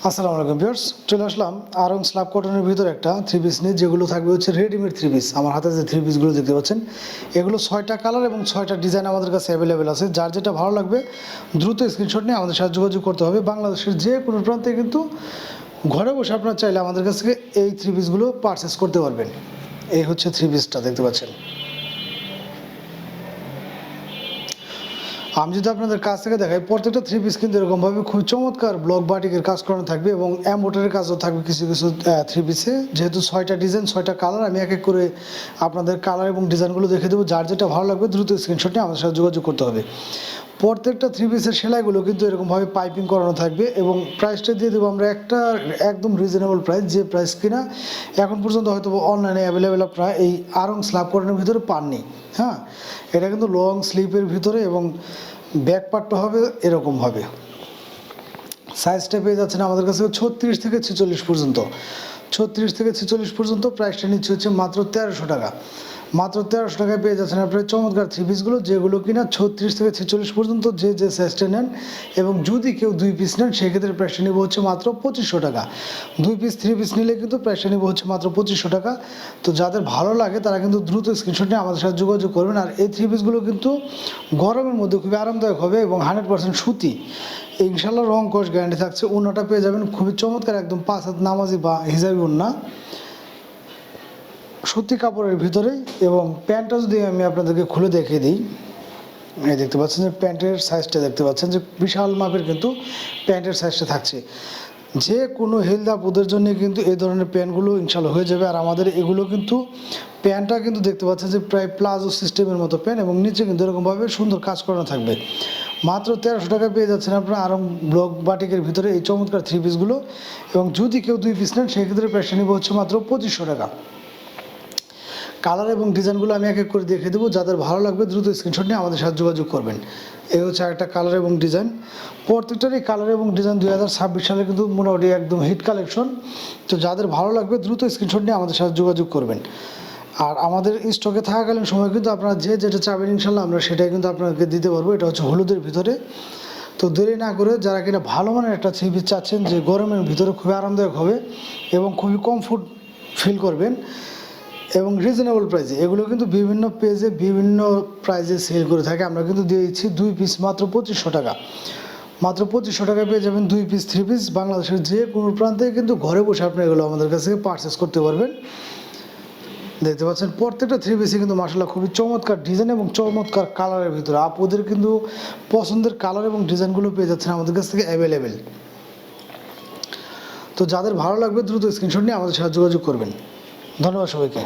আসসালামু আলাইকুম ভিউয়ার্স, চলে আসলাম আরং স্ল্যাব কটনের ভিতরে একটা থ্রি পিস নিয়ে, যেগুলো থাকবে হচ্ছে রেডিমেড থ্রি পিস। আমার হাতে যে থ্রি পিসগুলো দেখতে পাচ্ছেন, এগুলো 6টা কালার এবং 6টা ডিজাইন আমাদের কাছে অ্যাভেলেবেল আছে। যার যেটা ভালো লাগবে দ্রুত স্ক্রিনশট নিয়ে আমাদের সাথে যোগাযোগ করতে হবে। বাংলাদেশের যে কোনো প্রান্তে কিন্তু ঘরে বসে আপনারা চাইলে আমাদের কাছ থেকে এই থ্রি পিসগুলো পারচেস করতে পারবেন। এই হচ্ছে থ্রি পিসটা দেখতে পাচ্ছেন। আমি যদি আপনাদের কাছ থেকে দেখাই, প্রত্যেকটা থ্রি পিস কিন্তু এরকমভাবে খুব চমৎকার ব্লক বাটিকের কাজ করানো থাকবে এবং এমব্রয়ডারির কাজও থাকবে কিছু কিছু থ্রি পিসে। যেহেতু 6টা ডিজাইন 6টা কালার, আমি এক এক করে আপনাদের কালার এবং ডিজাইনগুলো দেখে দেবো। যার যেটা ভালো লাগবে দ্রুত স্ক্রিনশট নিয়ে আমাদের সাথে যোগাযোগ করতে হবে। প্রত্যেকটা থ্রি পিসের সেলাইগুলো কিন্তু এরকমভাবে পাইপিং করানো থাকবে এবং প্রাইসটা দিয়ে দেবো আমরা একটা একদম রিজনেবল প্রাইস, যে প্রাইস কিনা এখন পর্যন্ত হয়তো অনলাইনে অ্যাভেলেবেল আপনারা এই আরং স্ল্যাব কটনের ভিতরে পাননি। হ্যাঁ, এটা কিন্তু লং স্লিপের ভিতরে এবং ব্যাক পার্টটা হবে এরকমভাবে। সাইজটা পেয়ে যাচ্ছেন আমাদের কাছে 36 থেকে 46 পর্যন্ত। 36 থেকে 46 পর্যন্ত প্রাইসটা নিচ্ছে হচ্ছে মাত্র 1300 টাকা। মাত্র 1300 টাকায় পেয়ে যাচ্ছেন আপনার চমৎকার থ্রি পিসগুলো, যেগুলো কিনা 36 থেকে 46 পর্যন্ত যে যে সাইজটা নেন। এবং যদি কেউ 2 পিস নেন সেক্ষেত্রে প্রাইসটা নিব হচ্ছে মাত্র 2500 টাকা। 2 পিস 3 পিস নিলে কিন্তু প্রাইসটা নিব হচ্ছে মাত্র 2500 টাকা। তো যাদের ভালো লাগে তারা কিন্তু দ্রুত স্ক্রিনশট নিয়ে আমাদের সাথে যোগাযোগ করবেন। আর এই থ্রি পিসগুলো কিন্তু গরমের মধ্যে খুবই আরামদায়ক হবে এবং 100% সুতি। ইনশাল্লাহ রং কস গ্যারান্টি থাকছে। ওড়নাটা পেয়ে যাবেন খুবই চমৎকার, একদম 5 হাত নামাজি বা হিজাবি ওড়না, সুতি কাপড়ের ভিতরে। এবং প্যান্টটা যদি আমি আপনাদেরকে খুলে দেখিয়ে দিই, এই দেখতে পাচ্ছেন যে প্যান্টের সাইজটা দেখতে পাচ্ছেন যে বিশাল মাপের কিন্তু প্যান্টের সাইজটা থাকছে। যে কোনো হেলদি আপুদের জন্য কিন্তু এই ধরনের প্যান্টগুলো ইনশাল্লাহ হয়ে যাবে। আর আমাদের এগুলো কিন্তু প্যান্টটা কিন্তু দেখতে পাচ্ছেন যে প্রায় প্লাজো সিস্টেমের মতো প্যান্ট এবং নিচে কিন্তু এরকমভাবে সুন্দর কাজ করানো থাকবে। মাত্র 1300 টাকায় পেয়ে যাচ্ছেন আপনারা আরং ব্লক বাটিকের ভিতরে এই চমৎকার থ্রি পিসগুলো। এবং যদি কেউ 2 পিস নেন সেক্ষেত্রে প্রাইসটা নিব হচ্ছে মাত্র 2500 টাকা। কালার এবং ডিজাইনগুলো আমি এক এক করে দেখে দেবো। যাদের ভালো লাগবে দ্রুত স্ক্রিনশট নিয়ে আমাদের সাথে যোগাযোগ করবেন। এই হচ্ছে একটা কালার এবং ডিজাইন। প্রত্যেকটারই কালার এবং ডিজাইন 2026 সালে কিন্তু মোটামুটি একদম হিট কালেকশন। তো যাদের ভালো লাগবে দ্রুত স্ক্রিনশট নিয়ে আমাদের সাথে যোগাযোগ করবেন। আর আমাদের স্টকে থাকাকালীন সময় কিন্তু আপনারা যে যেটা চাবেন ইনশাল্লাহ আমরা সেটাই কিন্তু আপনাকে দিতে পারবো। এটা হচ্ছে হলুদের ভিতরে। তো দেরি না করে যারা কিনা ভালো মানের একটা থ্রি পিস চাচ্ছেন, যে গরমের ভিতরে খুবই আরামদায়ক হবে এবং খুবই কমফোর্ট ফিল করবেন এবং রিজনেবল প্রাইসে, এগুলো কিন্তু বিভিন্ন পেজে বিভিন্ন প্রাইসে সেল করে থাকে। আমরা কিন্তু দিয়ে দিচ্ছি 2 পিস মাত্র 2500 টাকা। মাত্র 2500 টাকায় পেয়ে যাবেন 2 পিস 3 পিস। বাংলাদেশের যে কোনো প্রান্তে কিন্তু ঘরে বসে আপনি এগুলো আমাদের কাছ থেকে পারচেস করতে পারবেন। দেখতে পাচ্ছেন প্রত্যেকটা থ্রি পিসে কিন্তু মাশাআল্লাহ খুবই চমৎকার ডিজাইন এবং চমৎকার কালারের ভিতরে। আপনাদের কিন্তু পছন্দের কালার এবং ডিজাইনগুলো পেয়ে যাচ্ছেন আমাদের কাছ থেকে অ্যাভেলেবেল। তো যাদের ভালো লাগবে দ্রুত স্ক্রিনশট নিয়ে আমাদের সাথে যোগাযোগ করবেন। ধন্যবাদ সবাইকে।